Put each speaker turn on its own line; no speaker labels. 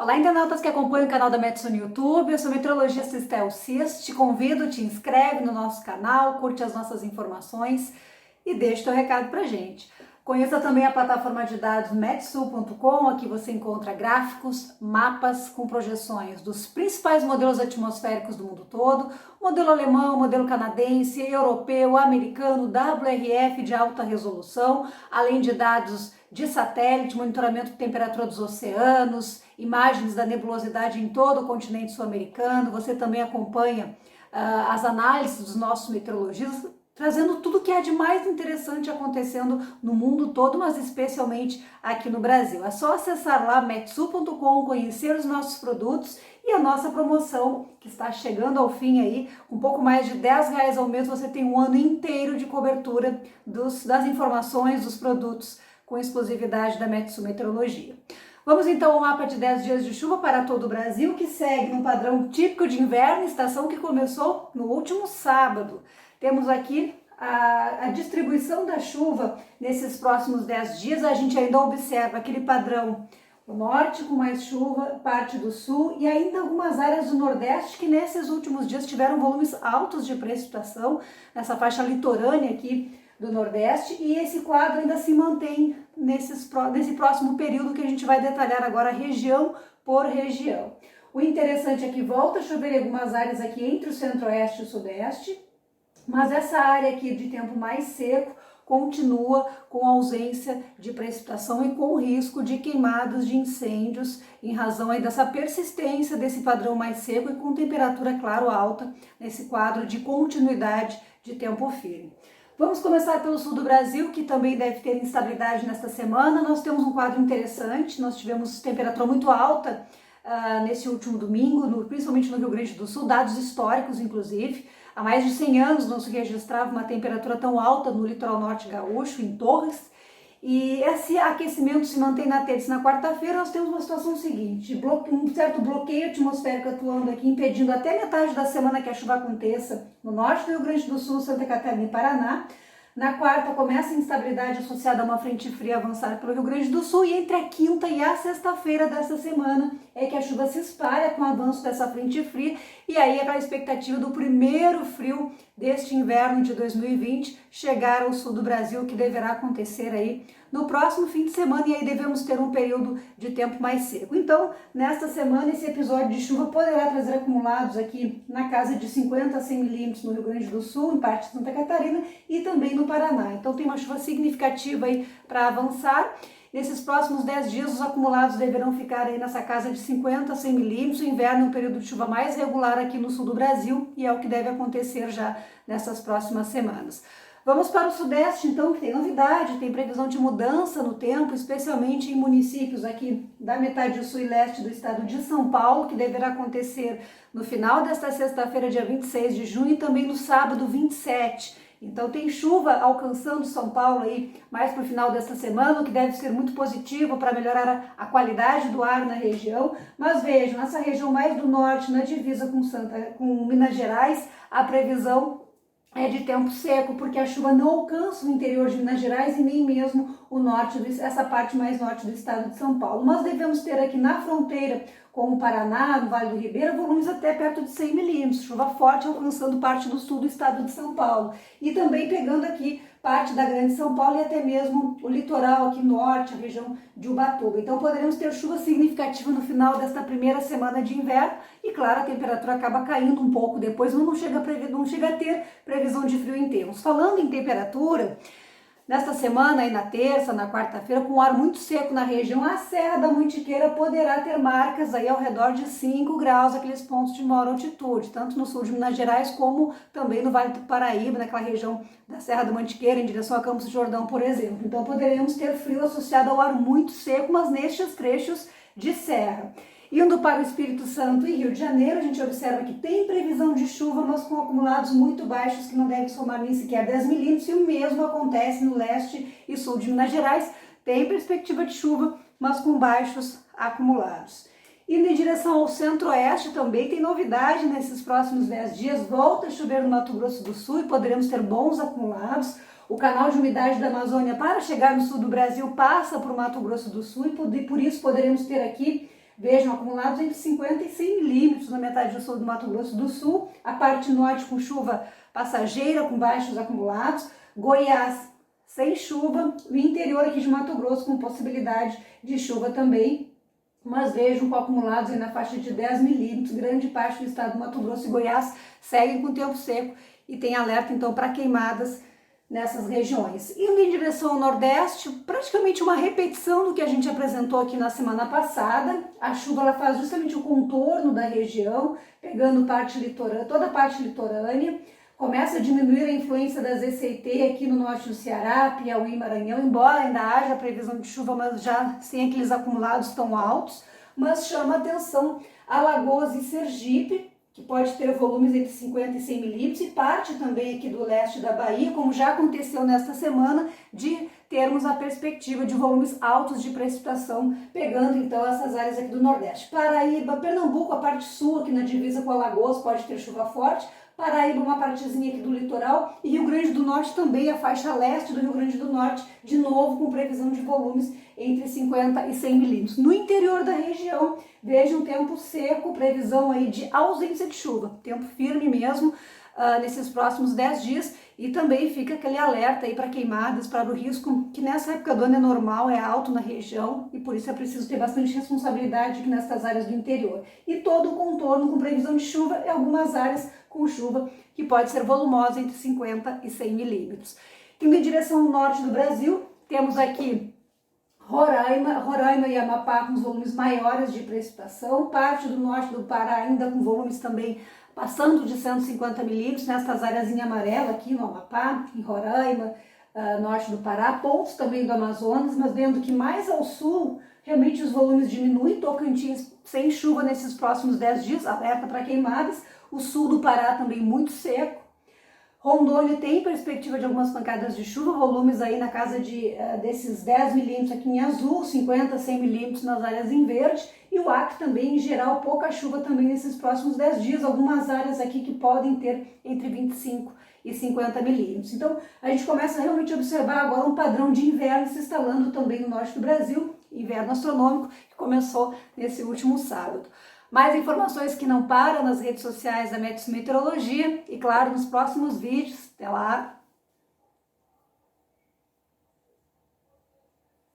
Olá, internautas que acompanham o canal da Metsu no YouTube. Eu sou a meteorologista Estel Cis. Te convido, te inscreve no nosso canal, curte as nossas informações e deixa o teu recado pra gente. Conheça também a plataforma de dados metsu.com, aqui você encontra gráficos, mapas com projeções dos principais modelos atmosféricos do mundo todo, modelo alemão, modelo canadense, europeu, americano, WRF de alta resolução, além de dados de satélite, monitoramento de temperatura dos oceanos, imagens da nebulosidade em todo o continente sul-americano. Você também acompanha as análises dos nossos meteorologistas, trazendo tudo que há de mais interessante acontecendo no mundo todo, mas especialmente aqui no Brasil. É só acessar lá metsu.com, conhecer os nossos produtos e a nossa promoção, que está chegando ao fim aí, com um pouco mais de R$10 ao mês, você tem um ano inteiro de cobertura das informações, dos produtos com exclusividade da Metsu Meteorologia. Vamos então ao mapa de 10 dias de chuva para todo o Brasil, que segue um padrão típico de inverno, estação que começou no último sábado. Temos aqui a distribuição da chuva nesses próximos 10 dias. A gente ainda observa aquele padrão, o norte com mais chuva, parte do sul e ainda algumas áreas do nordeste que nesses últimos dias tiveram volumes altos de precipitação, nessa faixa litorânea aqui do nordeste, e esse quadro ainda se mantém nesse próximo período que a gente vai detalhar agora região por região. O interessante é que volta a chover em algumas áreas aqui entre o centro-oeste e o sudeste, mas essa área aqui de tempo mais seco continua com ausência de precipitação e com risco de queimadas, de incêndios, em razão aí dessa persistência desse padrão mais seco e com temperatura, claro, alta nesse quadro de continuidade de tempo firme. Vamos começar pelo sul do Brasil, que também deve ter instabilidade nesta semana. Nós temos um quadro interessante, nós tivemos temperatura muito alta nesse último domingo, principalmente no Rio Grande do Sul, dados históricos inclusive. Há mais de 100 anos não se registrava uma temperatura tão alta no litoral norte gaúcho, em Torres. E esse aquecimento se mantém na terça e na quarta-feira. Nós temos uma situação seguinte, um certo bloqueio atmosférico atuando aqui, impedindo até metade da semana que a chuva aconteça no norte do Rio Grande do Sul, Santa Catarina e Paraná. Na quarta começa a instabilidade associada a uma frente fria avançar pelo Rio Grande do Sul, e entre a quinta e a sexta-feira desta semana é que a chuva se espalha com o avanço dessa frente fria, e aí aquela expectativa do primeiro frio deste inverno de 2020 chegar ao sul do Brasil, que deverá acontecer aí no próximo fim de semana, e aí devemos ter um período de tempo mais seco. Então, nesta semana, esse episódio de chuva poderá trazer acumulados aqui na casa de 50 a 100 milímetros no Rio Grande do Sul, em parte de Santa Catarina e também no Paraná. Então, tem uma chuva significativa aí para avançar. Nesses próximos 10 dias, os acumulados deverão ficar aí nessa casa de 50 a 100 milímetros. O inverno é um período de chuva mais regular aqui no sul do Brasil e é o que deve acontecer já nessas próximas semanas. Vamos para o sudeste, então, que tem novidade, tem previsão de mudança no tempo, especialmente em municípios aqui da metade sul e leste do estado de São Paulo, que deverá acontecer no final desta sexta-feira, dia 26 de junho, e também no sábado, 27. Então tem chuva alcançando São Paulo aí mais para o final desta semana, o que deve ser muito positivo para melhorar a qualidade do ar na região. Mas vejam, essa região mais do norte, na divisa com Minas Gerais, a previsão é de tempo seco, porque a chuva não alcança o interior de Minas Gerais e nem mesmo o norte, essa parte mais norte do estado de São Paulo. Mas devemos ter aqui na fronteira com o Paraná, no Vale do Ribeira, volumes até perto de 100 milímetros, chuva forte alcançando parte do sul do estado de São Paulo. E também pegando aqui parte da Grande São Paulo e até mesmo o litoral aqui norte, a região de Ubatuba. Então poderemos ter chuva significativa no final desta primeira semana de inverno e, claro, a temperatura acaba caindo um pouco depois, mas não chega a ter previsão de frio intenso. Falando em temperatura, nesta semana, aí na terça, na quarta-feira, com ar muito seco na região, a Serra da Mantiqueira poderá ter marcas aí ao redor de 5 graus, aqueles pontos de maior altitude, tanto no sul de Minas Gerais como também no Vale do Paraíba, naquela região da Serra da Mantiqueira, em direção a Campos do Jordão, por exemplo. Então poderemos ter frio associado ao ar muito seco, mas nestes trechos de serra. Indo para o Espírito Santo e Rio de Janeiro, a gente observa que tem previsão de chuva, mas com acumulados muito baixos que não devem somar nem sequer 10 milímetros, e o mesmo acontece no leste e sul de Minas Gerais. Tem perspectiva de chuva, mas com baixos acumulados. Indo em direção ao centro-oeste também tem novidade nesses próximos 10 dias, volta a chover no Mato Grosso do Sul e poderemos ter bons acumulados. O canal de umidade da Amazônia para chegar no sul do Brasil passa por Mato Grosso do Sul e por isso poderemos ter aqui Vejam, acumulados entre 50 e 100 milímetros na metade sul do Mato Grosso do Sul, a parte norte com chuva passageira, com baixos acumulados, Goiás sem chuva, o interior aqui de Mato Grosso com possibilidade de chuva também, mas vejam com acumulados aí na faixa de 10 milímetros, grande parte do estado do Mato Grosso e Goiás seguem com tempo seco e tem alerta então para queimadas nessas regiões. Indo em direção ao Nordeste, praticamente uma repetição do que a gente apresentou aqui na semana passada. A chuva ela faz justamente o contorno da região, pegando toda a parte litorânea. Começa a diminuir a influência das ECT aqui no norte do Ceará, Piauí e Maranhão, embora ainda haja previsão de chuva, mas já sem aqueles acumulados tão altos. Mas chama atenção Alagoas e Sergipe, que pode ter volumes entre 50 e 100 milímetros, e parte também aqui do leste da Bahia, como já aconteceu nesta semana, de termos a perspectiva de volumes altos de precipitação, pegando então essas áreas aqui do Nordeste. Paraíba, Pernambuco, a parte sul aqui na divisa com Alagoas pode ter chuva forte, Paraíba, uma partezinha aqui do litoral, e Rio Grande do Norte também, a faixa leste do Rio Grande do Norte, de novo com previsão de volumes entre 50 e 100 milímetros. No interior da região, veja um tempo seco, previsão aí de ausência de chuva, tempo firme mesmo nesses próximos 10 dias, e também fica aquele alerta aí para queimadas, para o risco que nessa época do ano é normal, é alto na região, e por isso é preciso ter bastante responsabilidade aqui nessas áreas do interior. E todo o contorno com previsão de chuva e algumas áreas com chuva que pode ser volumosa entre 50 e 100 milímetros. Indo em direção ao norte do Brasil, temos aqui Roraima e Amapá com os volumes maiores de precipitação, parte do norte do Pará ainda com volumes também passando de 150 milímetros, nestas áreas em amarelo aqui no Amapá, em Roraima, norte do Pará, pontos também do Amazonas, mas vendo que mais ao sul realmente os volumes diminuem, Tocantins sem chuva nesses próximos 10 dias, alerta para queimadas, o sul do Pará também muito seco, Rondônia tem perspectiva de algumas pancadas de chuva, volumes aí na casa desses 10 milímetros aqui em azul, 50, 100 milímetros nas áreas em verde, e o Acre também, em geral, pouca chuva também nesses próximos 10 dias, algumas áreas aqui que podem ter entre 25 e 50 milímetros. Então, a gente começa realmente a observar agora um padrão de inverno se instalando também no norte do Brasil, inverno astronômico, que começou nesse último sábado. Mais informações que não param nas redes sociais da Metsu Meteorologia e, claro, nos próximos vídeos. Até lá!